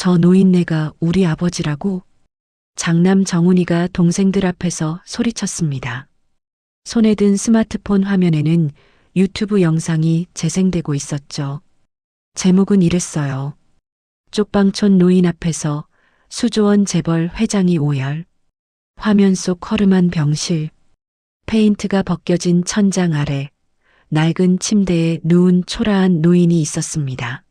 저 노인네가 우리 아버지라고? 장남 정훈이가 동생들 앞에서 소리쳤습니다. 손에 든 스마트폰 화면에는 유튜브 영상이 재생되고 있었죠. 제목은 이랬어요. 쪽방촌 노인 앞에서 수조원 재벌 회장이 오열. 화면 속 허름한 병실. 페인트가 벗겨진 천장 아래 낡은 침대에 누운 초라한 노인이 있었습니다.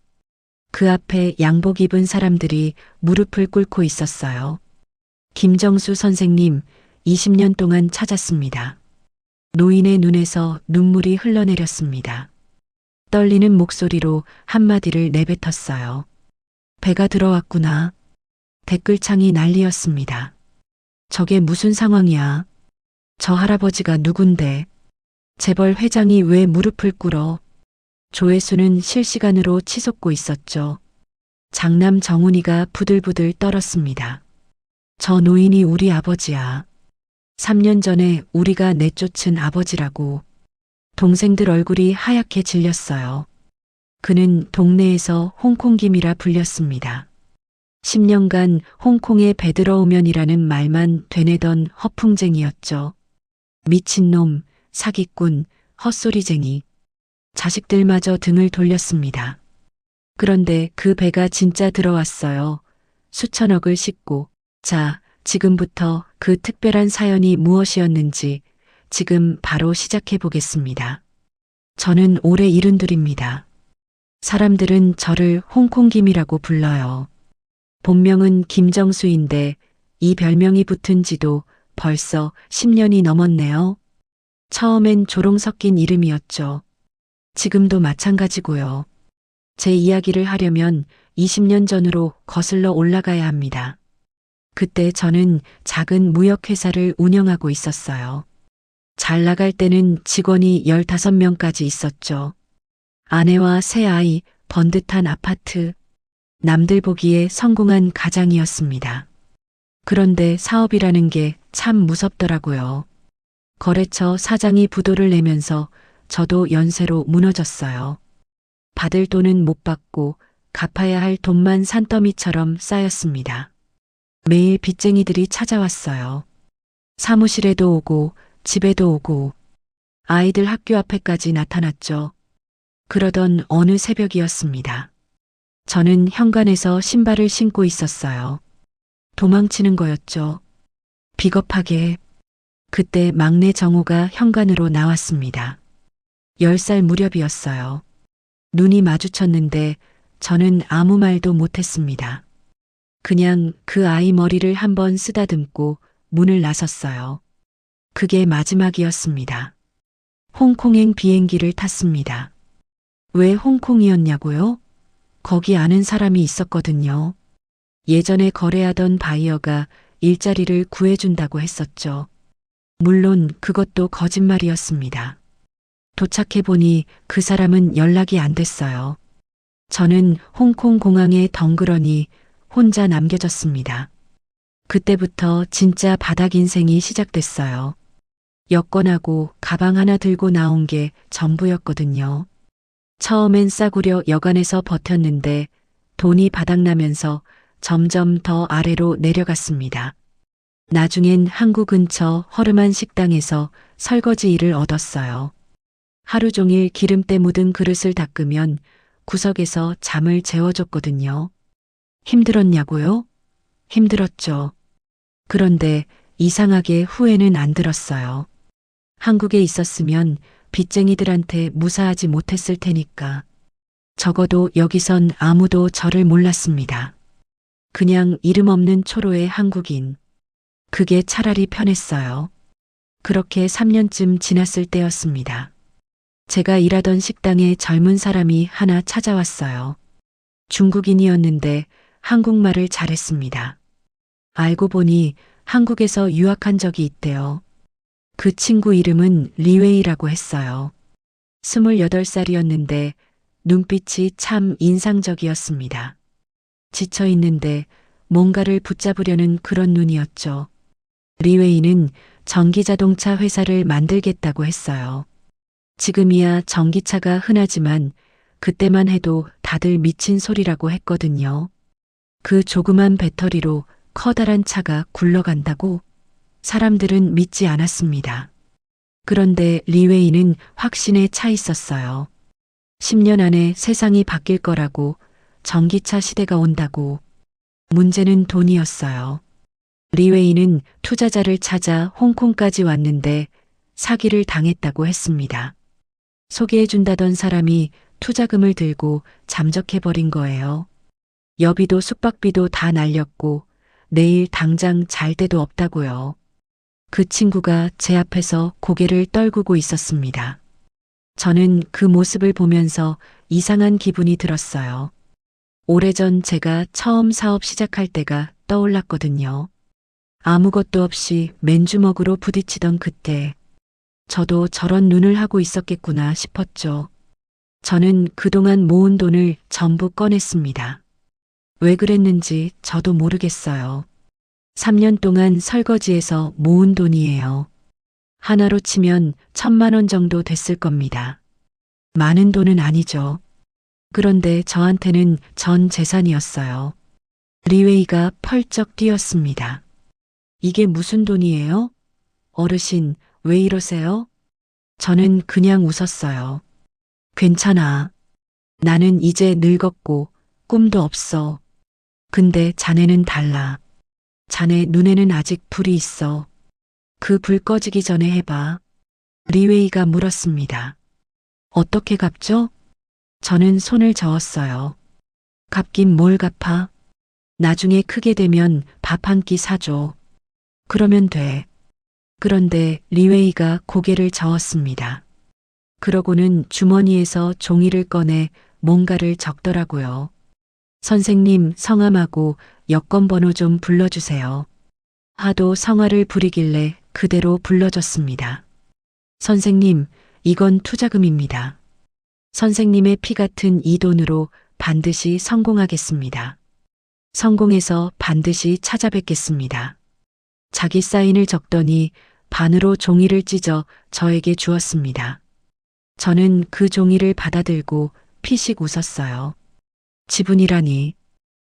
그 앞에 양복 입은 사람들이 무릎을 꿇고 있었어요. 김정수 선생님, 20년 동안 찾았습니다. 노인의 눈에서 눈물이 흘러내렸습니다. 떨리는 목소리로 한마디를 내뱉었어요. 배가 들어왔구나. 댓글창이 난리였습니다. 저게 무슨 상황이야? 저 할아버지가 누군데? 재벌 회장이 왜 무릎을 꿇어? 조회수는 실시간으로 치솟고 있었죠. 장남 정훈이가 부들부들 떨었습니다. 저 노인이 우리 아버지야. 3년 전에 우리가 내쫓은 아버지라고. 동생들 얼굴이 하얗게 질렸어요. 그는 동네에서 홍콩김이라 불렸습니다. 10년간 홍콩에 배들어오면이라는 말만 되뇌던 허풍쟁이였죠. 미친놈, 사기꾼, 헛소리쟁이. 자식들마저 등을 돌렸습니다. 그런데 그 배가 진짜 들어왔어요. 수천억을 싣고. 자, 지금부터 그 특별한 사연이 무엇이었는지 지금 바로 시작해 보겠습니다. 저는 올해 72입니다. 사람들은 저를 홍콩김이라고 불러요. 본명은 김정수인데 이 별명이 붙은 지도 벌써 10년이 넘었네요. 처음엔 조롱 섞인 이름이었죠. 지금도 마찬가지고요. 제 이야기를 하려면 20년 전으로 거슬러 올라가야 합니다. 그때 저는 작은 무역회사를 운영하고 있었어요. 잘 나갈 때는 직원이 15명까지 있었죠. 아내와 새 아이, 번듯한 아파트. 남들 보기에 성공한 가장이었습니다. 그런데 사업이라는 게 참 무섭더라고요. 거래처 사장이 부도를 내면서 저도 연쇄로 무너졌어요. 받을 돈은 못 받고 갚아야 할 돈만 산더미처럼 쌓였습니다. 매일 빚쟁이들이 찾아왔어요. 사무실에도 오고 집에도 오고 아이들 학교 앞에까지 나타났죠. 그러던 어느 새벽이었습니다. 저는 현관에서 신발을 신고 있었어요. 도망치는 거였죠. 비겁하게. 그때 막내 정우가 현관으로 나왔습니다. 10살 무렵이었어요. 눈이 마주쳤는데 저는 아무 말도 못했습니다. 그냥 그 아이 머리를 한번 쓰다듬고 문을 나섰어요. 그게 마지막이었습니다. 홍콩행 비행기를 탔습니다. 왜 홍콩이었냐고요? 거기 아는 사람이 있었거든요. 예전에 거래하던 바이어가 일자리를 구해준다고 했었죠. 물론 그것도 거짓말이었습니다. 도착해보니 그 사람은 연락이 안 됐어요. 저는 홍콩 공항에 덩그러니 혼자 남겨졌습니다. 그때부터 진짜 바닥 인생이 시작됐어요. 여권하고 가방 하나 들고 나온 게 전부였거든요. 처음엔 싸구려 여간에서 버텼는데 돈이 바닥나면서 점점 더 아래로 내려갔습니다. 나중엔 항구 근처 허름한 식당에서 설거지 일을 얻었어요. 하루 종일 기름때 묻은 그릇을 닦으면 구석에서 잠을 재워줬거든요. 힘들었냐고요? 힘들었죠. 그런데 이상하게 후회는 안 들었어요. 한국에 있었으면 빚쟁이들한테 무사하지 못했을 테니까. 적어도 여기선 아무도 저를 몰랐습니다. 그냥 이름 없는 초로의 한국인. 그게 차라리 편했어요. 그렇게 3년쯤 지났을 때였습니다. 제가 일하던 식당에 젊은 사람이 하나 찾아왔어요. 중국인이었는데 한국말을 잘했습니다. 알고 보니 한국에서 유학한 적이 있대요. 그 친구 이름은 리웨이라고 했어요. 28살이었는데 눈빛이 참 인상적이었습니다. 지쳐 있는데 뭔가를 붙잡으려는 그런 눈이었죠. 리웨이는 전기자동차 회사를 만들겠다고 했어요. 지금이야 전기차가 흔하지만 그때만 해도 다들 미친 소리라고 했거든요. 그 조그만 배터리로 커다란 차가 굴러간다고? 사람들은 믿지 않았습니다. 그런데 리웨이는 확신에 차 있었어요. 10년 안에 세상이 바뀔 거라고, 전기차 시대가 온다고. 문제는 돈이었어요. 리웨이는 투자자를 찾아 홍콩까지 왔는데 사기를 당했다고 했습니다. 소개해준다던 사람이 투자금을 들고 잠적해버린 거예요. 여비도 숙박비도 다 날렸고 내일 당장 잘 데도 없다고요. 그 친구가 제 앞에서 고개를 떨구고 있었습니다. 저는 그 모습을 보면서 이상한 기분이 들었어요. 오래전 제가 처음 사업 시작할 때가 떠올랐거든요. 아무것도 없이 맨주먹으로 부딪히던 그때 저도 저런 눈을 하고 있었겠구나 싶었죠. 저는 그동안 모은 돈을 전부 꺼냈습니다. 왜 그랬는지 저도 모르겠어요. 3년 동안 설거지해서 모은 돈이에요. 하나로 치면 1,000만 원 정도 됐을 겁니다. 많은 돈은 아니죠. 그런데 저한테는 전 재산이었어요. 리웨이가 펄쩍 뛰었습니다. 이게 무슨 돈이에요? 어르신, 왜 이러세요? 저는 그냥 웃었어요. 괜찮아. 나는 이제 늙었고 꿈도 없어. 근데 자네는 달라. 자네 눈에는 아직 불이 있어. 그 불 꺼지기 전에 해봐. 리웨이가 물었습니다. 어떻게 갚죠? 저는 손을 저었어요. 갚긴 뭘 갚아? 나중에 크게 되면 밥 한 끼 사줘. 그러면 돼. 그런데 리웨이가 고개를 저었습니다. 그러고는 주머니에서 종이를 꺼내 뭔가를 적더라고요. 선생님 성함하고 여권번호 좀 불러주세요. 하도 성화를 부리길래 그대로 불러줬습니다. 선생님, 이건 투자금입니다. 선생님의 피 같은 이 돈으로 반드시 성공하겠습니다. 성공해서 반드시 찾아뵙겠습니다. 자기 사인을 적더니 반으로 종이를 찢어 저에게 주었습니다. 저는 그 종이를 받아들고 피식 웃었어요. 지분이라니.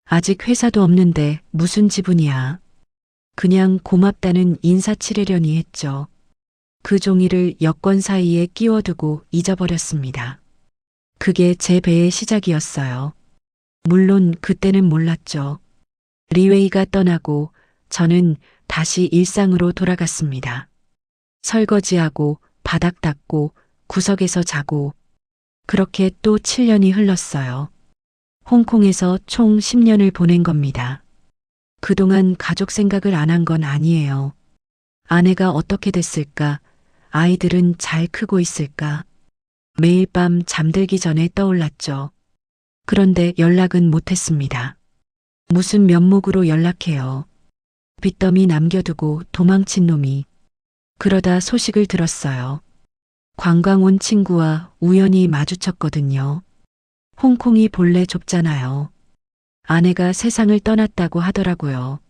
아직 회사도 없는데 무슨 지분이야. 그냥 고맙다는 인사 치르려니 했죠. 그 종이를 여권 사이에 끼워두고 잊어버렸습니다. 그게 제 배의 시작이었어요. 물론 그때는 몰랐죠. 리웨이가 떠나고 저는 다시 일상으로 돌아갔습니다. 설거지하고 바닥 닦고 구석에서 자고 그렇게 또 7년이 흘렀어요. 홍콩에서 총 10년을 보낸 겁니다. 그동안 가족 생각을 안 한 건 아니에요. 아내가 어떻게 됐을까? 아이들은 잘 크고 있을까? 매일 밤 잠들기 전에 떠올랐죠. 그런데 연락은 못했습니다. 무슨 면목으로 연락해요. 빚더미 남겨두고 도망친 놈이. 그러다 소식을 들었어요. 관광 온 친구와 우연히 마주쳤거든요. 홍콩이 본래 좁잖아요. 아내가 세상을 떠났다고 하더라고요.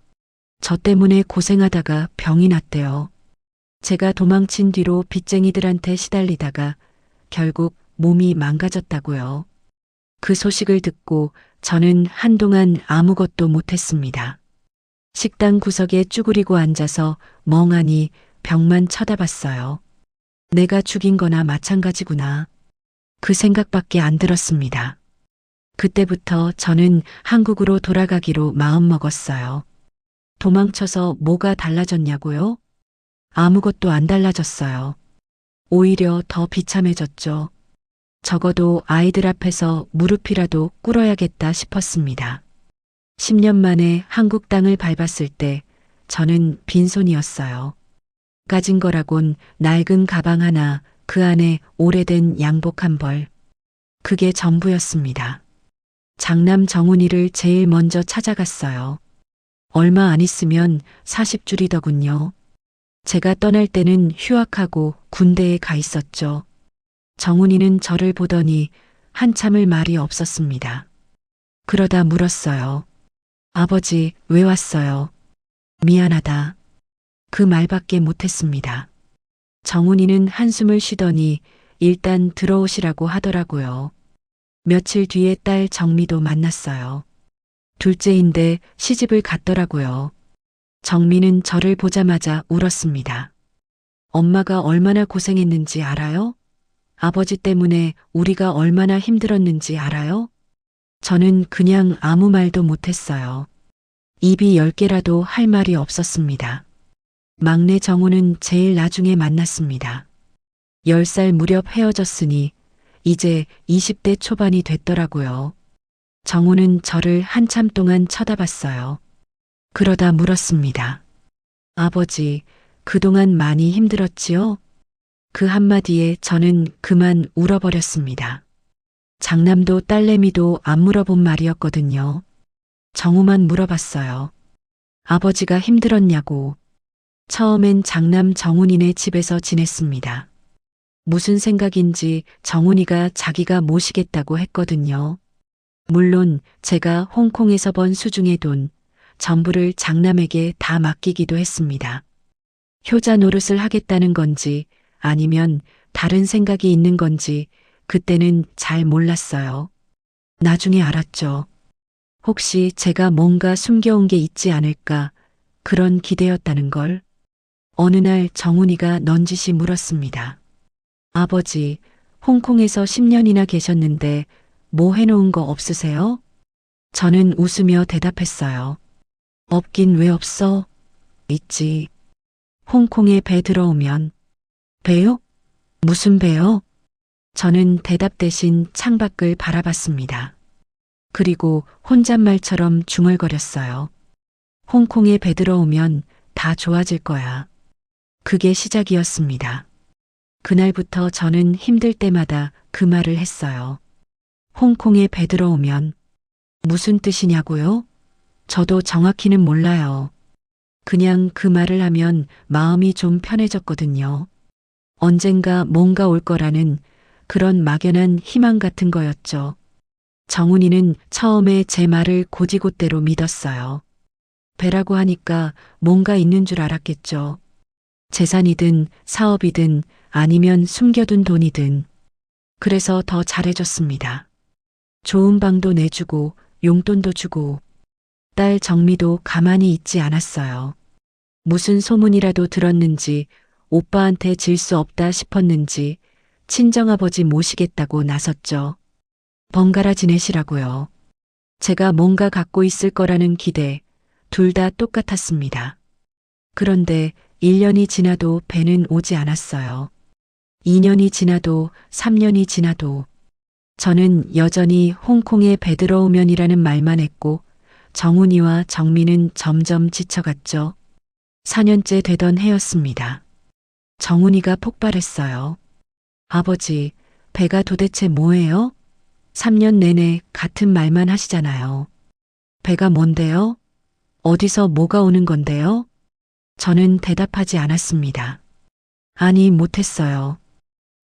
저 때문에 고생하다가 병이 났대요. 제가 도망친 뒤로 빚쟁이들한테 시달리다가 결국 몸이 망가졌다고요. 그 소식을 듣고 저는 한동안 아무것도 못했습니다. 식당 구석에 쭈그리고 앉아서 멍하니 벽만 쳐다봤어요. 내가 죽인 거나 마찬가지구나. 그 생각밖에 안 들었습니다. 그때부터 저는 한국으로 돌아가기로 마음먹었어요. 도망쳐서 뭐가 달라졌냐고요? 아무것도 안 달라졌어요. 오히려 더 비참해졌죠. 적어도 아이들 앞에서 무릎이라도 꿇어야겠다 싶었습니다. 10년 만에 한국 땅을 밟았을 때 저는 빈손이었어요. 가진 거라곤 낡은 가방 하나, 그 안에 오래된 양복 한 벌. 그게 전부였습니다. 장남 정훈이를 제일 먼저 찾아갔어요. 얼마 안 있으면 40줄이더군요. 제가 떠날 때는 휴학하고 군대에 가 있었죠. 정훈이는 저를 보더니 한참을 말이 없었습니다. 그러다 물었어요. 아버지, 왜 왔어요? 미안하다. 그 말밖에 못했습니다. 정훈이는 한숨을 쉬더니 일단 들어오시라고 하더라고요. 며칠 뒤에 딸 정미도 만났어요. 둘째인데 시집을 갔더라고요. 정민은 저를 보자마자 울었습니다. 엄마가 얼마나 고생했는지 알아요? 아버지 때문에 우리가 얼마나 힘들었는지 알아요? 저는 그냥 아무 말도 못했어요. 입이 10개라도 할 말이 없었습니다. 막내 정우는 제일 나중에 만났습니다. 10살 무렵 헤어졌으니 이제 20대 초반이 됐더라고요. 정우는 저를 한참 동안 쳐다봤어요. 그러다 물었습니다. 아버지, 그동안 많이 힘들었지요? 그 한마디에 저는 그만 울어버렸습니다. 장남도 딸내미도 안 물어본 말이었거든요. 정우만 물어봤어요. 아버지가 힘들었냐고. 처음엔 장남 정훈이네 집에서 지냈습니다. 무슨 생각인지 정훈이가 자기가 모시겠다고 했거든요. 물론 제가 홍콩에서 번 수중의 돈 전부를 장남에게 다 맡기기도 했습니다. 효자 노릇을 하겠다는 건지 아니면 다른 생각이 있는 건지 그때는 잘 몰랐어요. 나중에 알았죠. 혹시 제가 뭔가 숨겨온 게 있지 않을까 그런 기대였다는 걸. 어느 날 정훈이가 넌지시 물었습니다. 아버지, 홍콩에서 10년이나 계셨는데 뭐 해놓은 거 없으세요? 저는 웃으며 대답했어요. 없긴 왜 없어? 있지. 홍콩에 배 들어오면. 배요? 무슨 배요? 저는 대답 대신 창밖을 바라봤습니다. 그리고 혼잣말처럼 중얼거렸어요. 홍콩에 배 들어오면 다 좋아질 거야. 그게 시작이었습니다. 그날부터 저는 힘들 때마다 그 말을 했어요. 홍콩에 배 들어오면 무슨 뜻이냐고요? 저도 정확히는 몰라요. 그냥 그 말을 하면 마음이 좀 편해졌거든요. 언젠가 뭔가 올 거라는 그런 막연한 희망 같은 거였죠. 정훈이는 처음에 제 말을 고지곳대로 믿었어요. 배라고 하니까 뭔가 있는 줄 알았겠죠. 재산이든 사업이든 아니면 숨겨둔 돈이든. 그래서 더 잘해줬습니다. 좋은 방도 내주고 용돈도 주고 딸 정미도 가만히 있지 않았어요. 무슨 소문이라도 들었는지 오빠한테 질 수 없다 싶었는지 친정아버지 모시겠다고 나섰죠. 번갈아 지내시라고요. 제가 뭔가 갖고 있을 거라는 기대 둘 다 똑같았습니다. 그런데 1년이 지나도 배는 오지 않았어요. 2년이 지나도 3년이 지나도 저는 여전히 홍콩에 배 들어오면이라는 말만 했고 정훈이와 정민은 점점 지쳐갔죠. 4년째 되던 해였습니다. 정훈이가 폭발했어요. 아버지, 배가 도대체 뭐예요? 3년 내내 같은 말만 하시잖아요. 배가 뭔데요? 어디서 뭐가 오는 건데요? 저는 대답하지 않았습니다. 아니, 못했어요.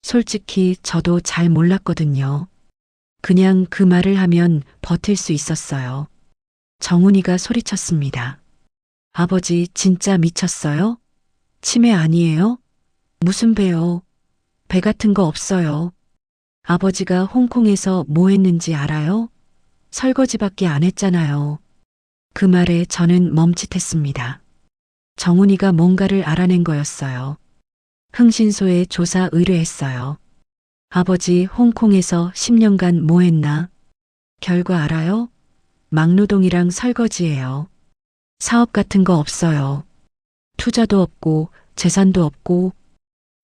솔직히 저도 잘 몰랐거든요. 그냥 그 말을 하면 버틸 수 있었어요. 정훈이가 소리쳤습니다. 아버지 진짜 미쳤어요? 치매 아니에요? 무슨 배요? 배 같은 거 없어요. 아버지가 홍콩에서 뭐 했는지 알아요? 설거지밖에 안 했잖아요. 그 말에 저는 멈칫했습니다. 정훈이가 뭔가를 알아낸 거였어요. 흥신소에 조사 의뢰했어요. 아버지 홍콩에서 10년간 뭐 했나? 결과 알아요? 막노동이랑 설거지예요. 사업 같은 거 없어요. 투자도 없고 재산도 없고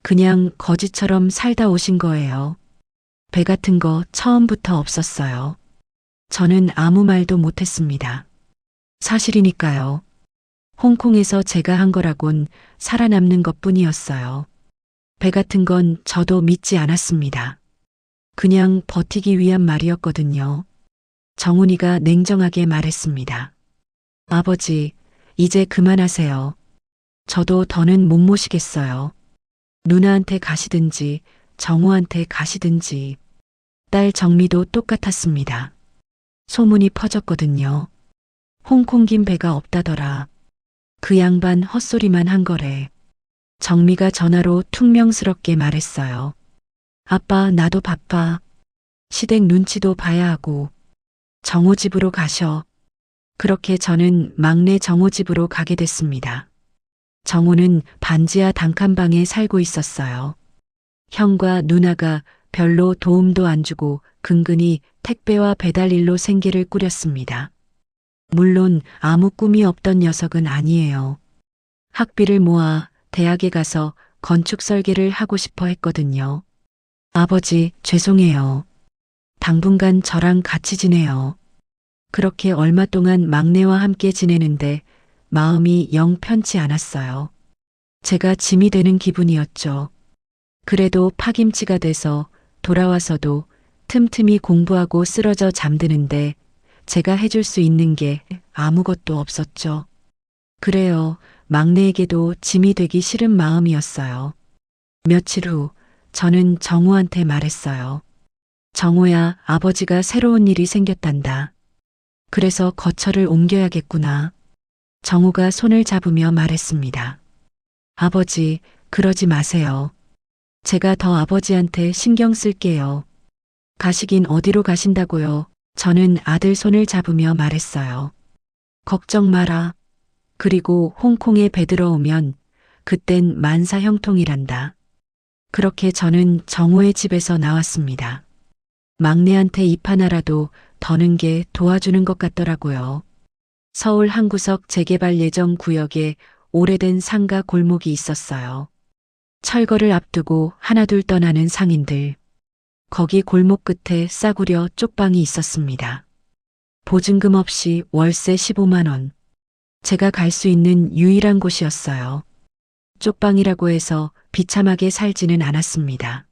그냥 거지처럼 살다 오신 거예요. 배 같은 거 처음부터 없었어요. 저는 아무 말도 못했습니다. 사실이니까요. 홍콩에서 제가 한 거라곤 살아남는 것뿐이었어요. 배 같은 건 저도 믿지 않았습니다. 그냥 버티기 위한 말이었거든요. 정훈이가 냉정하게 말했습니다. 아버지, 이제 그만하세요. 저도 더는 못 모시겠어요. 누나한테 가시든지 정우한테 가시든지. 딸 정미도 똑같았습니다. 소문이 퍼졌거든요. 홍콩 긴 배가 없다더라. 그 양반 헛소리만 한 거래. 정미가 전화로 퉁명스럽게 말했어요. 아빠, 나도 바빠. 시댁 눈치도 봐야 하고. 정우 집으로 가셔. 그렇게 저는 막내 정호 집으로 가게 됐습니다. 정호는 반지하 단칸방에 살고 있었어요. 형과 누나가 별로 도움도 안 주고 근근히 택배와 배달일로 생계를 꾸렸습니다. 물론 아무 꿈이 없던 녀석은 아니에요. 학비를 모아 대학에 가서 건축 설계를 하고 싶어 했거든요. 아버지, 죄송해요. 당분간 저랑 같이 지내요. 그렇게 얼마 동안 막내와 함께 지내는데 마음이 영 편치 않았어요. 제가 짐이 되는 기분이었죠. 그래도 파김치가 돼서 돌아와서도 틈틈이 공부하고 쓰러져 잠드는데 제가 해줄 수 있는 게 아무것도 없었죠. 그래요. 막내에게도 짐이 되기 싫은 마음이었어요. 며칠 후 저는 정우한테 말했어요. 정우야, 아버지가 새로운 일이 생겼단다. 그래서 거처를 옮겨야겠구나. 정우가 손을 잡으며 말했습니다. 아버지, 그러지 마세요. 제가 더 아버지한테 신경 쓸게요. 가시긴 어디로 가신다고요? 저는 아들 손을 잡으며 말했어요. 걱정 마라. 그리고 홍콩에 배 들어오면 그땐 만사 형통이란다. 그렇게 저는 정호의 집에서 나왔습니다. 막내한테 입 하나라도 더는 게 도와주는 것 같더라고요. 서울 한 구석 재개발 예정 구역에 오래된 상가 골목이 있었어요. 철거를 앞두고 하나둘 떠나는 상인들. 거기 골목 끝에 싸구려 쪽방이 있었습니다. 보증금 없이 월세 15만 원. 제가 갈 수 있는 유일한 곳이었어요. 쪽방이라고 해서 비참하게 살지는 않았습니다.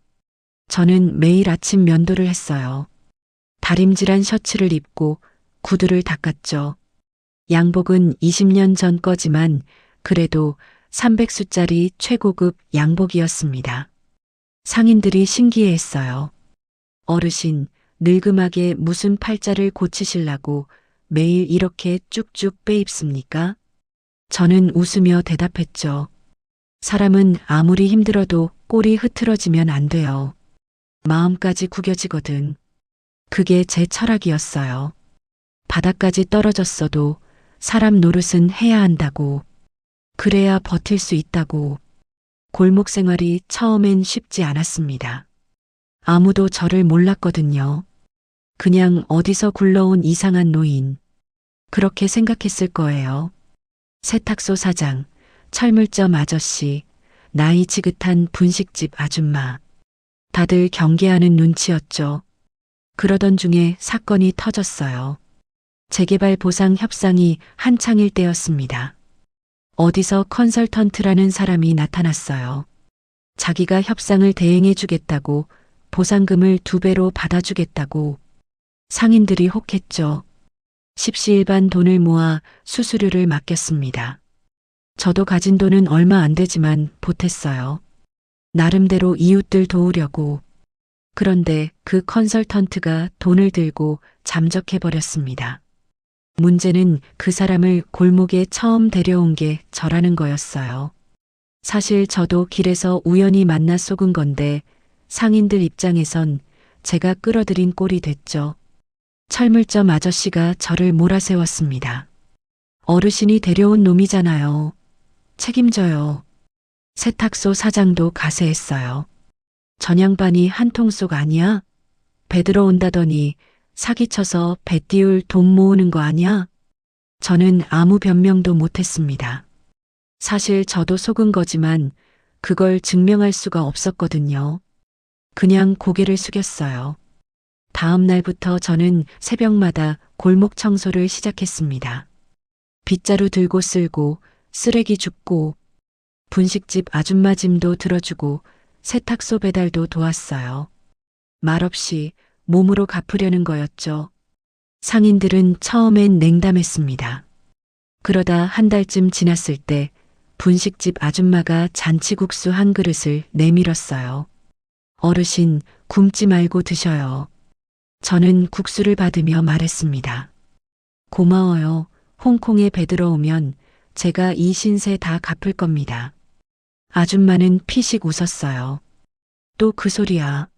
저는 매일 아침 면도를 했어요. 다림질한 셔츠를 입고 구두를 닦았죠. 양복은 20년 전 거지만 그래도 300수짜리 최고급 양복이었습니다. 상인들이 신기해했어요. 어르신, 늙음하게 무슨 팔자를 고치시려고 매일 이렇게 쭉쭉 빼입습니까? 저는 웃으며 대답했죠. 사람은 아무리 힘들어도 꼴이 흐트러지면 안 돼요. 마음까지 구겨지거든. 그게 제 철학이었어요. 바닥까지 떨어졌어도 사람 노릇은 해야 한다고. 그래야 버틸 수 있다고. 골목 생활이 처음엔 쉽지 않았습니다. 아무도 저를 몰랐거든요. 그냥 어디서 굴러온 이상한 노인. 그렇게 생각했을 거예요. 세탁소 사장, 철물점 아저씨, 나이 지긋한 분식집 아줌마. 다들 경계하는 눈치였죠. 그러던 중에 사건이 터졌어요. 재개발 보상 협상이 한창일 때였습니다. 어디서 컨설턴트라는 사람이 나타났어요. 자기가 협상을 대행해 주겠다고, 보상금을 2배로 받아주겠다고. 상인들이 혹했죠. 십시일반 돈을 모아 수수료를 맡겼습니다. 저도 가진 돈은 얼마 안 되지만 보탰어요. 나름대로 이웃들 도우려고. 그런데 그 컨설턴트가 돈을 들고 잠적해버렸습니다. 문제는 그 사람을 골목에 처음 데려온 게 저라는 거였어요. 사실 저도 길에서 우연히 만나 속은 건데 상인들 입장에선 제가 끌어들인 꼴이 됐죠. 철물점 아저씨가 저를 몰아세웠습니다. 어르신이 데려온 놈이잖아요. 책임져요. 세탁소 사장도 가세했어요. 전양반이 한통속 아니야? 배 들어온다더니 사기쳐서 배 띄울 돈 모으는 거 아니야? 저는 아무 변명도 못했습니다. 사실 저도 속은 거지만 그걸 증명할 수가 없었거든요. 그냥 고개를 숙였어요. 다음 날부터 저는 새벽마다 골목 청소를 시작했습니다. 빗자루 들고 쓸고 쓰레기 줍고 분식집 아줌마 짐도 들어주고 세탁소 배달도 도왔어요. 말없이 몸으로 갚으려는 거였죠. 상인들은 처음엔 냉담했습니다. 그러다 한 달쯤 지났을 때 분식집 아줌마가 잔치국수 한 그릇을 내밀었어요. 어르신, 굶지 말고 드셔요. 저는 국수를 받으며 말했습니다. 고마워요. 홍콩에 배 들어오면 제가 이 신세 다 갚을 겁니다. 아줌마는 피식 웃었어요. 또 그 소리야.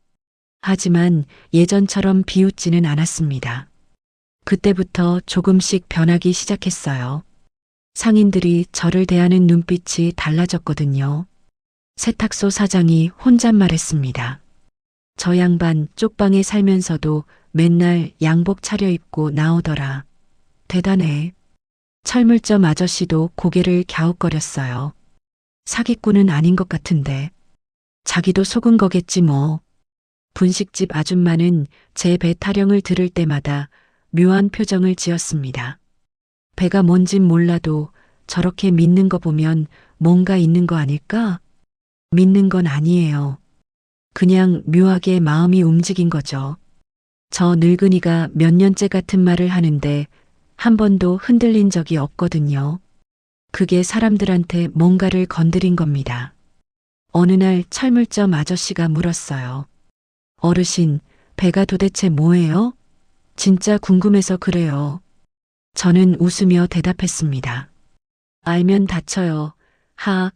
하지만 예전처럼 비웃지는 않았습니다. 그때부터 조금씩 변하기 시작했어요. 상인들이 저를 대하는 눈빛이 달라졌거든요. 세탁소 사장이 혼잣말했습니다. 저 양반 쪽방에 살면서도 맨날 양복 차려입고 나오더라. 대단해. 철물점 아저씨도 고개를 갸웃거렸어요. 사기꾼은 아닌 것 같은데. 자기도 속은 거겠지 뭐. 분식집 아줌마는 제 배 타령을 들을 때마다 묘한 표정을 지었습니다. 배가 뭔진 몰라도 저렇게 믿는 거 보면 뭔가 있는 거 아닐까? 믿는 건 아니에요. 그냥 묘하게 마음이 움직인 거죠. 저 늙은이가 몇 년째 같은 말을 하는데 한 번도 흔들린 적이 없거든요. 그게 사람들한테 뭔가를 건드린 겁니다. 어느 날 철물점 아저씨가 물었어요. 어르신, 배가 도대체 뭐예요? 진짜 궁금해서 그래요. 저는 웃으며 대답했습니다. 알면 다쳐요.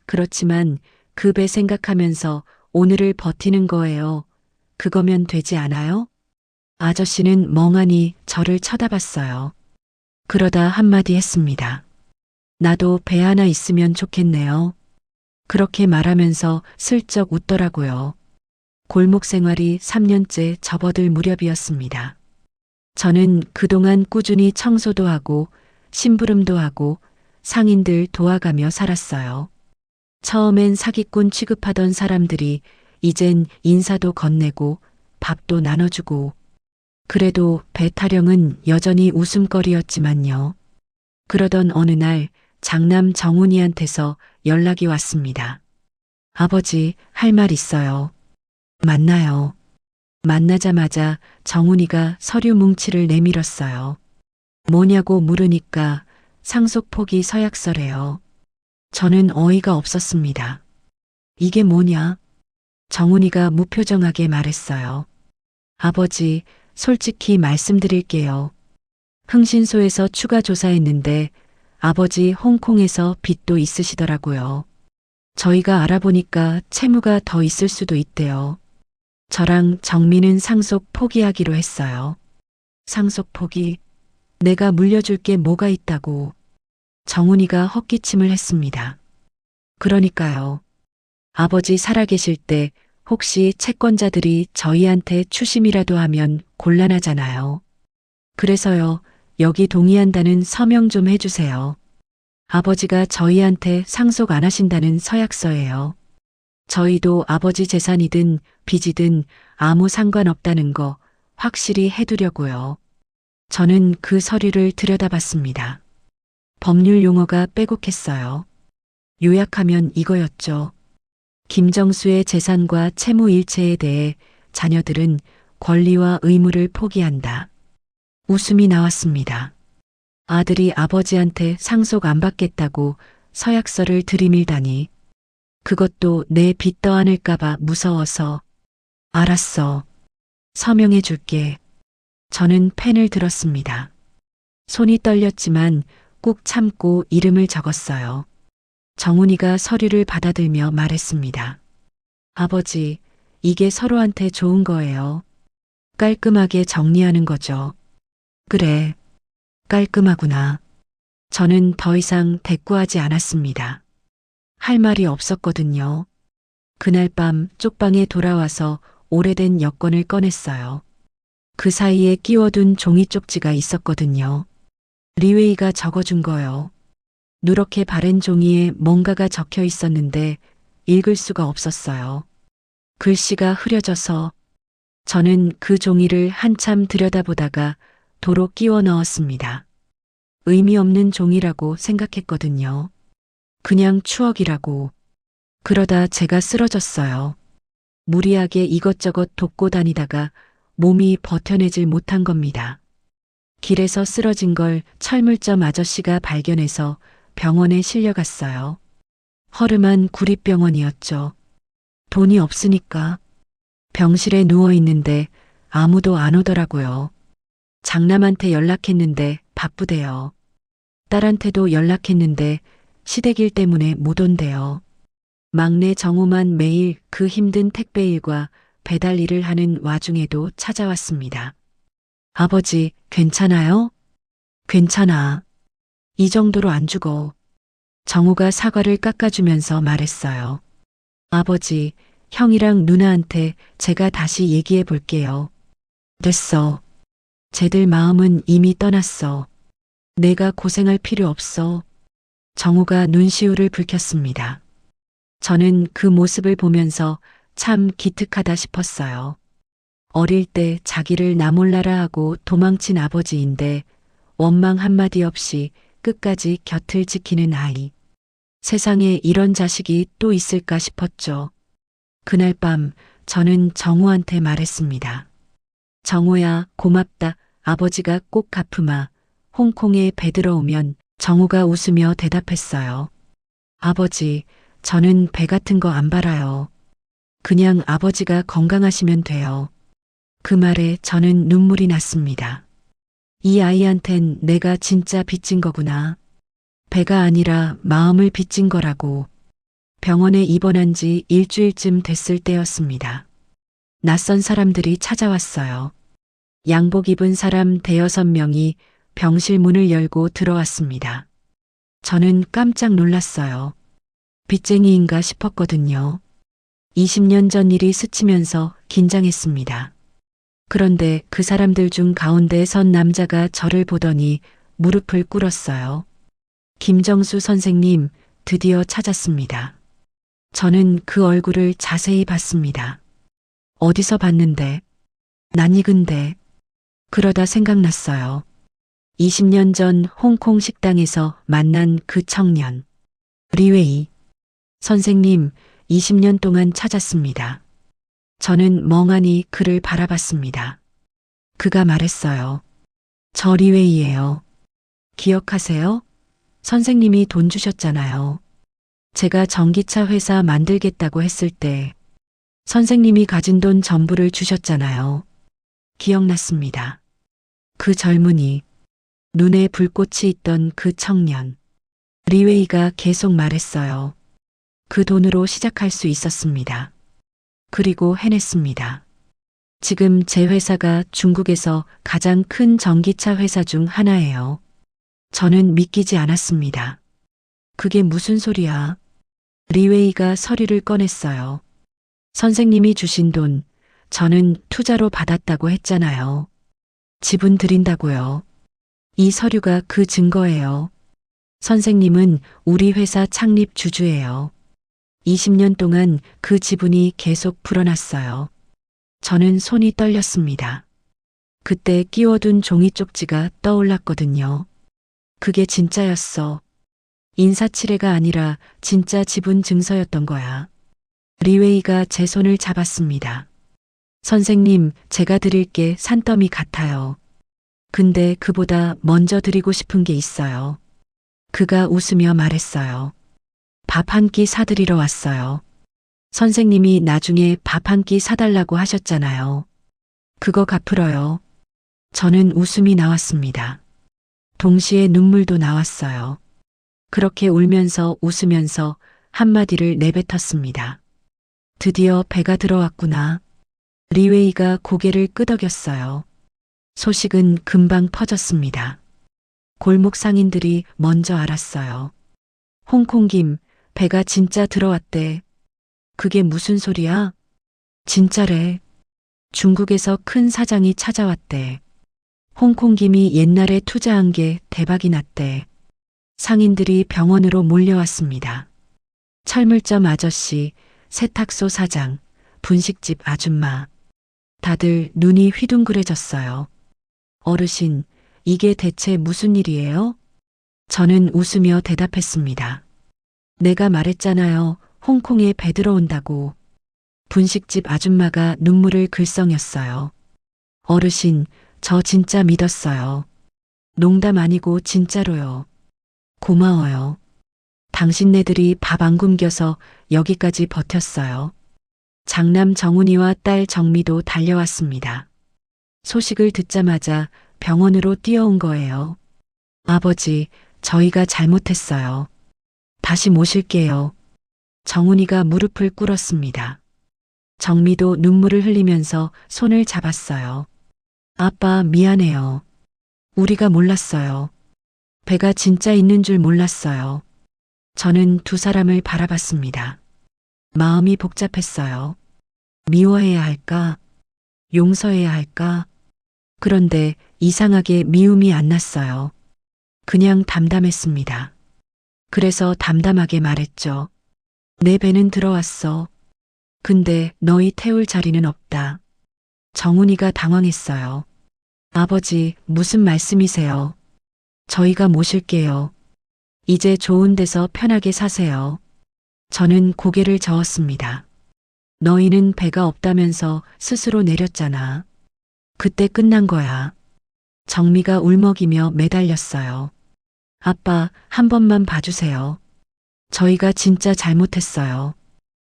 그렇지만 그 배 생각하면서 오늘을 버티는 거예요. 그거면 되지 않아요? 아저씨는 멍하니 저를 쳐다봤어요. 그러다 한마디 했습니다. 나도 배 하나 있으면 좋겠네요. 그렇게 말하면서 슬쩍 웃더라고요. 골목 생활이 3년째 접어들 무렵이었습니다. 저는 그동안 꾸준히 청소도 하고 심부름도 하고 상인들 도와가며 살았어요. 처음엔 사기꾼 취급하던 사람들이 이젠 인사도 건네고 밥도 나눠주고 그래도 배 타령은 여전히 웃음거리였지만요. 그러던 어느 날 장남 정훈이한테서 연락이 왔습니다. 아버지, 할 말 있어요. 만나요. 만나자마자 정훈이가 서류 뭉치를 내밀었어요. 뭐냐고 물으니까 상속 포기 서약서래요. 저는 어이가 없었습니다. 이게 뭐냐? 정훈이가 무표정하게 말했어요. 아버지, 솔직히 말씀드릴게요. 흥신소에서 추가 조사했는데 아버지 홍콩에서 빚도 있으시더라고요. 저희가 알아보니까 채무가 더 있을 수도 있대요. 저랑 정민은 상속 포기하기로 했어요. 상속 포기? 내가 물려줄 게 뭐가 있다고. 정훈이가 헛기침을 했습니다. 그러니까요. 아버지 살아계실 때 혹시 채권자들이 저희한테 추심이라도 하면 곤란하잖아요. 그래서요, 여기 동의한다는 서명 좀 해주세요. 아버지가 저희한테 상속 안 하신다는 서약서예요. 저희도 아버지 재산이든 빚이든 아무 상관없다는 거 확실히 해두려고요. 저는 그 서류를 들여다봤습니다. 법률 용어가 빼곡했어요. 요약하면 이거였죠. 김정수의 재산과 채무 일체에 대해 자녀들은 권리와 의무를 포기한다. 웃음이 나왔습니다. 아들이 아버지한테 상속 안 받겠다고 서약서를 들이밀다니. 그것도 내 빚 떠안을까봐 무서워서. 알았어. 서명해 줄게. 저는 펜을 들었습니다. 손이 떨렸지만 꾹 참고 이름을 적었어요. 정훈이가 서류를 받아들며 말했습니다. 아버지, 이게 서로한테 좋은 거예요. 깔끔하게 정리하는 거죠. 그래, 깔끔하구나. 저는 더 이상 대꾸하지 않았습니다. 할 말이 없었거든요. 그날 밤 쪽방에 돌아와서 오래된 여권을 꺼냈어요. 그 사이에 끼워둔 종이 쪽지가 있었거든요. 리웨이가 적어준 거요. 누렇게 바랜 종이에 뭔가가 적혀 있었는데 읽을 수가 없었어요. 글씨가 흐려져서 저는 그 종이를 한참 들여다보다가 도로 끼워 넣었습니다. 의미 없는 종이라고 생각했거든요. 그냥 추억이라고. 그러다 제가 쓰러졌어요. 무리하게 이것저것 돕고 다니다가 몸이 버텨내질 못한 겁니다. 길에서 쓰러진 걸 철물점 아저씨가 발견해서 병원에 실려갔어요. 허름한 구립병원이었죠. 돈이 없으니까. 병실에 누워 있는데 아무도 안 오더라고요. 장남한테 연락했는데 바쁘대요. 딸한테도 연락했는데 시댁일 때문에 못 온대요. 막내 정우만 매일 그 힘든 택배 일과 배달 일을 하는 와중에도 찾아왔습니다. 아버지, 괜찮아요? 괜찮아. 이 정도로 안 죽어. 정우가 사과를 깎아주면서 말했어요. 아버지, 형이랑 누나한테 제가 다시 얘기해 볼게요. 됐어. 쟤들 마음은 이미 떠났어. 내가 고생할 필요 없어. 정우가 눈시울을 붉혔습니다. 저는 그 모습을 보면서 참 기특하다 싶었어요. 어릴 때 자기를 나 몰라라 하고 도망친 아버지인데 원망 한마디 없이 끝까지 곁을 지키는 아이. 세상에 이런 자식이 또 있을까 싶었죠. 그날 밤 저는 정우한테 말했습니다. 정우야, 고맙다. 아버지가 꼭 갚으마. 홍콩에 배 들어오면 정우가 웃으며 대답했어요. 아버지, 저는 배 같은 거 안 바라요. 그냥 아버지가 건강하시면 돼요. 그 말에 저는 눈물이 났습니다. 이 아이한텐 내가 진짜 빚진 거구나. 배가 아니라 마음을 빚진 거라고. 병원에 입원한 지 일주일쯤 됐을 때였습니다. 낯선 사람들이 찾아왔어요. 양복 입은 사람 대여섯 명이 병실 문을 열고 들어왔습니다. 저는 깜짝 놀랐어요. 빚쟁이인가 싶었거든요. 20년 전 일이 스치면서 긴장했습니다. 그런데 그 사람들 중 가운데 선 남자가 저를 보더니 무릎을 꿇었어요. 김정수 선생님, 드디어 찾았습니다. 저는 그 얼굴을 자세히 봤습니다. 어디서 봤는데? 낯익은데. 그러다 생각났어요. 20년 전 홍콩 식당에서 만난 그 청년. 리웨이. 선생님, 20년 동안 찾았습니다. 저는 멍하니 그를 바라봤습니다. 그가 말했어요. 저 리웨이예요. 기억하세요? 선생님이 돈 주셨잖아요. 제가 전기차 회사 만들겠다고 했을 때 선생님이 가진 돈 전부를 주셨잖아요. 기억났습니다. 그 젊은이, 눈에 불꽃이 있던 그 청년. 리웨이가 계속 말했어요. 그 돈으로 시작할 수 있었습니다. 그리고 해냈습니다. 지금 제 회사가 중국에서 가장 큰 전기차 회사 중 하나예요. 저는 믿기지 않았습니다. 그게 무슨 소리야? 리웨이가 서류를 꺼냈어요. 선생님이 주신 돈, 저는 투자로 받았다고 했잖아요. 지분 드린다고요. 이 서류가 그 증거예요. 선생님은 우리 회사 창립 주주예요. 20년 동안 그 지분이 계속 불어났어요. 저는 손이 떨렸습니다. 그때 끼워둔 종이 쪽지가 떠올랐거든요. 그게 진짜였어. 인사치레가 아니라 진짜 지분 증서였던 거야. 리웨이가 제 손을 잡았습니다. 선생님, 제가 드릴 게 산더미 같아요. 근데 그보다 먼저 드리고 싶은 게 있어요. 그가 웃으며 말했어요. 밥 한 끼 사드리러 왔어요. 선생님이 나중에 밥 한 끼 사달라고 하셨잖아요. 그거 갚으러요. 저는 웃음이 나왔습니다. 동시에 눈물도 나왔어요. 그렇게 울면서 웃으면서 한마디를 내뱉었습니다. 드디어 배가 들어왔구나. 리웨이가 고개를 끄덕였어요. 소식은 금방 퍼졌습니다. 골목 상인들이 먼저 알았어요. 홍콩김, 배가 진짜 들어왔대. 그게 무슨 소리야? 진짜래. 중국에서 큰 사장이 찾아왔대. 홍콩김이 옛날에 투자한 게 대박이 났대. 상인들이 병원으로 몰려왔습니다. 철물점 아저씨, 세탁소 사장, 분식집 아줌마. 다들 눈이 휘둥그레졌어요. 어르신, 이게 대체 무슨 일이에요? 저는 웃으며 대답했습니다. 내가 말했잖아요. 홍콩에 배 들어온다고. 분식집 아줌마가 눈물을 글썽였어요. 어르신, 저 진짜 믿었어요. 농담 아니고 진짜로요. 고마워요. 당신네들이 밥 안 굶겨서 여기까지 버텼어요. 장남 정훈이와 딸 정미도 달려왔습니다. 소식을 듣자마자 병원으로 뛰어온 거예요. 아버지, 저희가 잘못했어요. 다시 모실게요. 정훈이가 무릎을 꿇었습니다. 정미도 눈물을 흘리면서 손을 잡았어요. 아빠, 미안해요. 우리가 몰랐어요. 배가 진짜 있는 줄 몰랐어요. 저는 두 사람을 바라봤습니다. 마음이 복잡했어요. 미워해야 할까? 용서해야 할까? 그런데 이상하게 미움이 안 났어요. 그냥 담담했습니다. 그래서 담담하게 말했죠. 내 배는 들어왔어. 근데 너희 태울 자리는 없다. 정훈이가 당황했어요. 아버지, 무슨 말씀이세요? 저희가 모실게요. 이제 좋은 데서 편하게 사세요. 저는 고개를 저었습니다. 너희는 배가 없다면서 스스로 내렸잖아. 그때 끝난 거야. 정미가 울먹이며 매달렸어요. 아빠, 한 번만 봐주세요. 저희가 진짜 잘못했어요.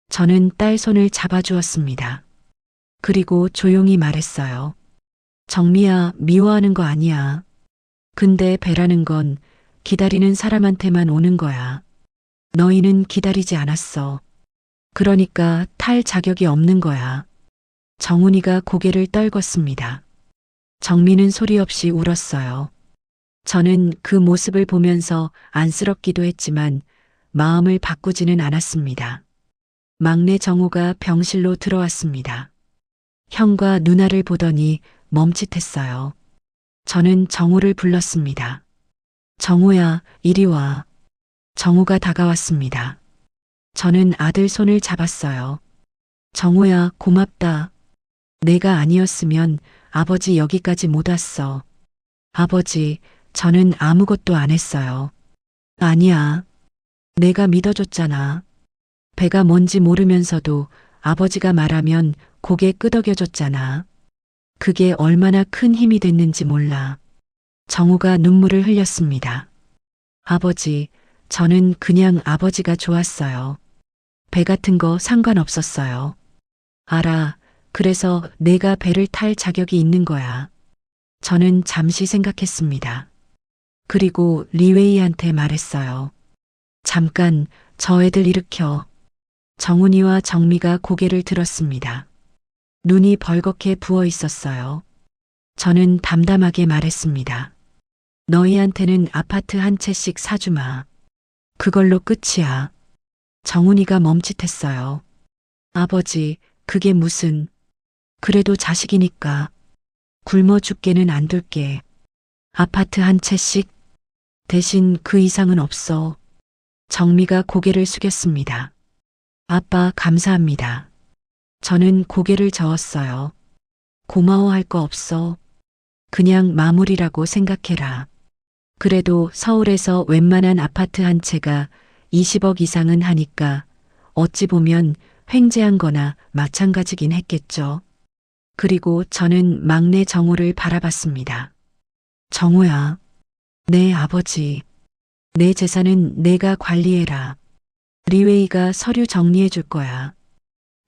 저는 딸 손을 잡아주었습니다. 그리고 조용히 말했어요. 정미야, 미워하는 거 아니야. 근데 배라는 건 기다리는 사람한테만 오는 거야. 너희는 기다리지 않았어. 그러니까 탈 자격이 없는 거야. 정훈이가 고개를 떨궜습니다. 정미는 소리 없이 울었어요. 저는 그 모습을 보면서 안쓰럽기도 했지만 마음을 바꾸지는 않았습니다. 막내 정우가 병실로 들어왔습니다. 형과 누나를 보더니 멈칫했어요. 저는 정우를 불렀습니다. 정우야, 이리 와. 정우가 다가왔습니다. 저는 아들 손을 잡았어요. 정우야, 고맙다. 내가 아니었으면 아버지 여기까지 못 왔어. 아버지, 저는 아무것도 안 했어요. 아니야. 내가 믿어줬잖아. 배가 뭔지 모르면서도 아버지가 말하면 고개 끄덕여줬잖아. 그게 얼마나 큰 힘이 됐는지 몰라. 정우가 눈물을 흘렸습니다. 아버지, 저는 그냥 아버지가 좋았어요. 배 같은 거 상관없었어요. 알아. 그래서 내가 배를 탈 자격이 있는 거야. 저는 잠시 생각했습니다. 그리고 리웨이한테 말했어요. 잠깐, 저 애들 일으켜. 정훈이와 정미가 고개를 들었습니다. 눈이 벌겋게 부어 있었어요. 저는 담담하게 말했습니다. 너희한테는 아파트 한 채씩 사주마. 그걸로 끝이야. 정훈이가 멈칫했어요. 아버지, 그게 무슨... 그래도 자식이니까. 굶어 죽게는 안 둘게. 아파트 한 채씩? 대신 그 이상은 없어. 정미가 고개를 숙였습니다. 아빠, 감사합니다. 저는 고개를 저었어요. 고마워할 거 없어. 그냥 마무리라고 생각해라. 그래도 서울에서 웬만한 아파트 한 채가 20억 이상은 하니까 어찌 보면 횡재한 거나 마찬가지긴 했겠죠. 그리고 저는 막내 정우를 바라봤습니다. 정우야, 내 아버지, 내 재산은 내가 관리해라. 리웨이가 서류 정리해 줄 거야.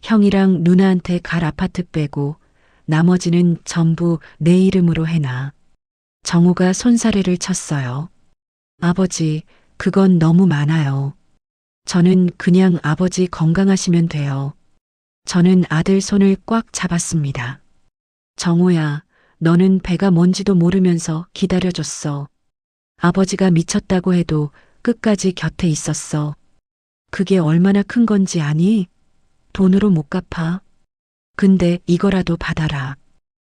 형이랑 누나한테 갈 아파트 빼고 나머지는 전부 내 이름으로 해놔. 정우가 손사래를 쳤어요. 아버지, 그건 너무 많아요. 저는 그냥 아버지 건강하시면 돼요. 저는 아들 손을 꽉 잡았습니다. 정우야, 너는 배가 뭔지도 모르면서 기다려줬어. 아버지가 미쳤다고 해도 끝까지 곁에 있었어. 그게 얼마나 큰 건지 아니? 돈으로 못 갚아. 근데 이거라도 받아라.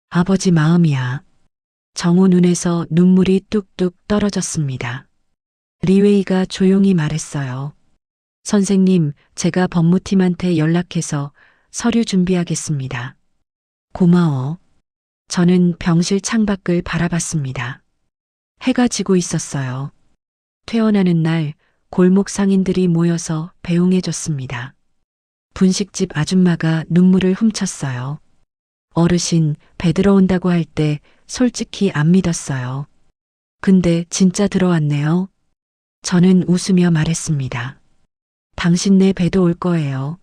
아버지 마음이야. 정우 눈에서 눈물이 뚝뚝 떨어졌습니다. 리웨이가 조용히 말했어요. 선생님, 제가 법무팀한테 연락해서 서류 준비하겠습니다. 고마워. 저는 병실 창밖을 바라봤습니다. 해가 지고 있었어요. 퇴원하는 날 골목 상인들이 모여서 배웅해줬습니다. 분식집 아줌마가 눈물을 훔쳤어요. 어르신, 배 들어온다고 할 때 솔직히 안 믿었어요. 근데 진짜 들어왔네요. 저는 웃으며 말했습니다. 당신네 배도 올 거예요.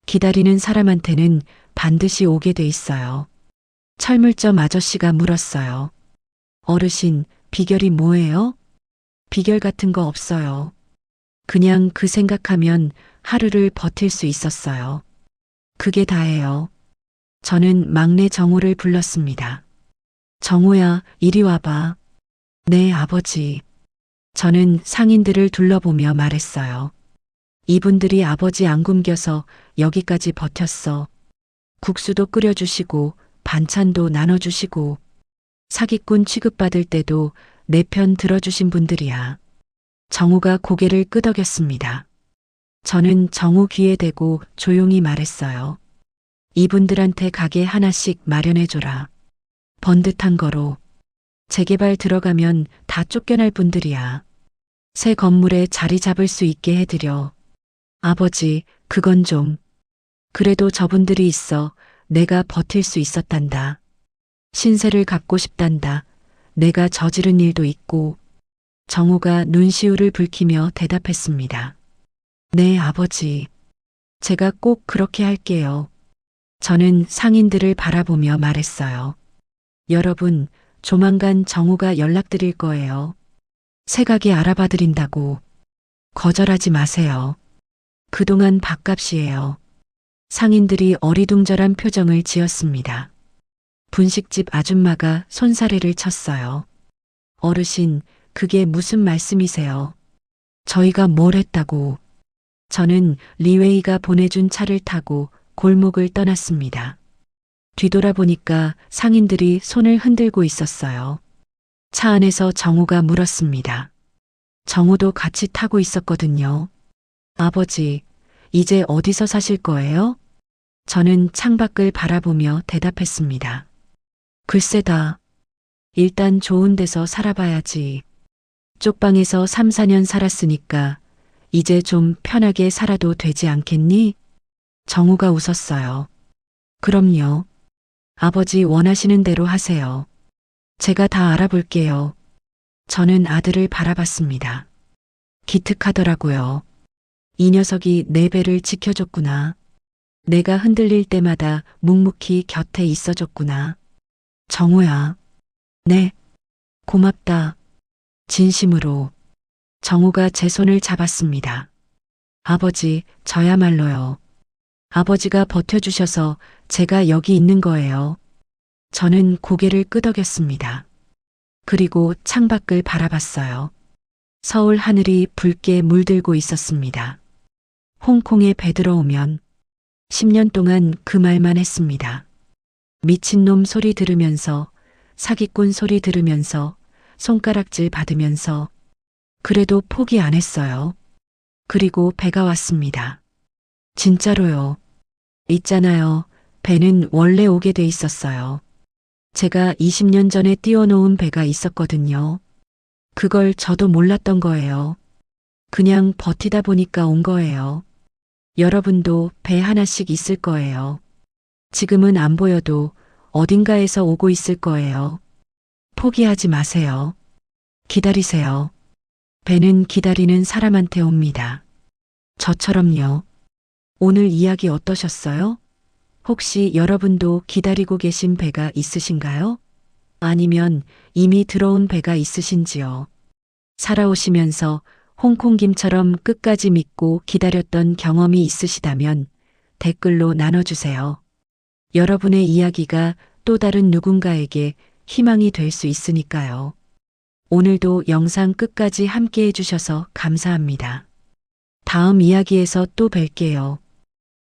기다리는 사람한테는 반드시 오게 돼 있어요. 철물점 아저씨가 물었어요. 어르신, 비결이 뭐예요? 비결 같은 거 없어요. 그냥 그 생각하면 하루를 버틸 수 있었어요. 그게 다예요. 저는 막내 정우를 불렀습니다. 정우야, 이리 와봐. 네, 아버지. 저는 상인들을 둘러보며 말했어요. 이분들이 아버지 안 굶겨서 여기까지 버텼어. 국수도 끓여주시고 반찬도 나눠주시고 사기꾼 취급받을 때도 내 편 들어주신 분들이야. 정우가 고개를 끄덕였습니다. 저는 정우 귀에 대고 조용히 말했어요. 이분들한테 가게 하나씩 마련해줘라. 번듯한 거로. 재개발 들어가면 다 쫓겨날 분들이야. 새 건물에 자리 잡을 수 있게 해드려. 아버지, 그건 좀. 그래도 저분들이 있어 내가 버틸 수 있었단다. 신세를 갚고 싶단다. 내가 저지른 일도 있고. 정우가 눈시울을 붉히며 대답했습니다. 네, 아버지. 제가 꼭 그렇게 할게요. 저는 상인들을 바라보며 말했어요. 여러분, 조만간 정우가 연락드릴 거예요. 새 가게 알아봐 드린다고. 거절하지 마세요. 그동안 밥값이에요. 상인들이 어리둥절한 표정을 지었습니다. 분식집 아줌마가 손사래를 쳤어요. 어르신, 그게 무슨 말씀이세요? 저희가 뭘 했다고. 저는 리웨이가 보내준 차를 타고 골목을 떠났습니다. 뒤돌아보니까 상인들이 손을 흔들고 있었어요. 차 안에서 정우가 물었습니다. 정우도 같이 타고 있었거든요. 아버지, 이제 어디서 사실 거예요? 저는 창밖을 바라보며 대답했습니다. 글쎄다. 일단 좋은 데서 살아봐야지. 쪽방에서 3, 4년 살았으니까 이제 좀 편하게 살아도 되지 않겠니? 정우가 웃었어요. 그럼요. 아버지 원하시는 대로 하세요. 제가 다 알아볼게요. 저는 아들을 바라봤습니다. 기특하더라고요. 이 녀석이 내 배를 지켜줬구나. 내가 흔들릴 때마다 묵묵히 곁에 있어줬구나. 정우야. 네. 고맙다. 진심으로. 정우가 제 손을 잡았습니다. 아버지, 저야말로요. 아버지가 버텨주셔서 제가 여기 있는 거예요. 저는 고개를 끄덕였습니다. 그리고 창밖을 바라봤어요. 서울 하늘이 붉게 물들고 있었습니다. 홍콩에 배 들어오면 10년 동안 그 말만 했습니다. 미친놈 소리 들으면서, 사기꾼 소리 들으면서, 손가락질 받으면서, 그래도 포기 안 했어요. 그리고 배가 왔습니다. 진짜로요. 있잖아요. 배는 원래 오게 돼 있었어요. 제가 20년 전에 띄워놓은 배가 있었거든요. 그걸 저도 몰랐던 거예요. 그냥 버티다 보니까 온 거예요. 여러분도 배 하나씩 있을 거예요. 지금은 안 보여도 어딘가에서 오고 있을 거예요. 포기하지 마세요. 기다리세요. 배는 기다리는 사람한테 옵니다. 저처럼요. 오늘 이야기 어떠셨어요? 혹시 여러분도 기다리고 계신 배가 있으신가요? 아니면 이미 들어온 배가 있으신지요? 살아오시면서 홍콩김처럼 끝까지 믿고 기다렸던 경험이 있으시다면 댓글로 나눠주세요. 여러분의 이야기가 또 다른 누군가에게 희망이 될 수 있으니까요. 오늘도 영상 끝까지 함께 해주셔서 감사합니다. 다음 이야기에서 또 뵐게요.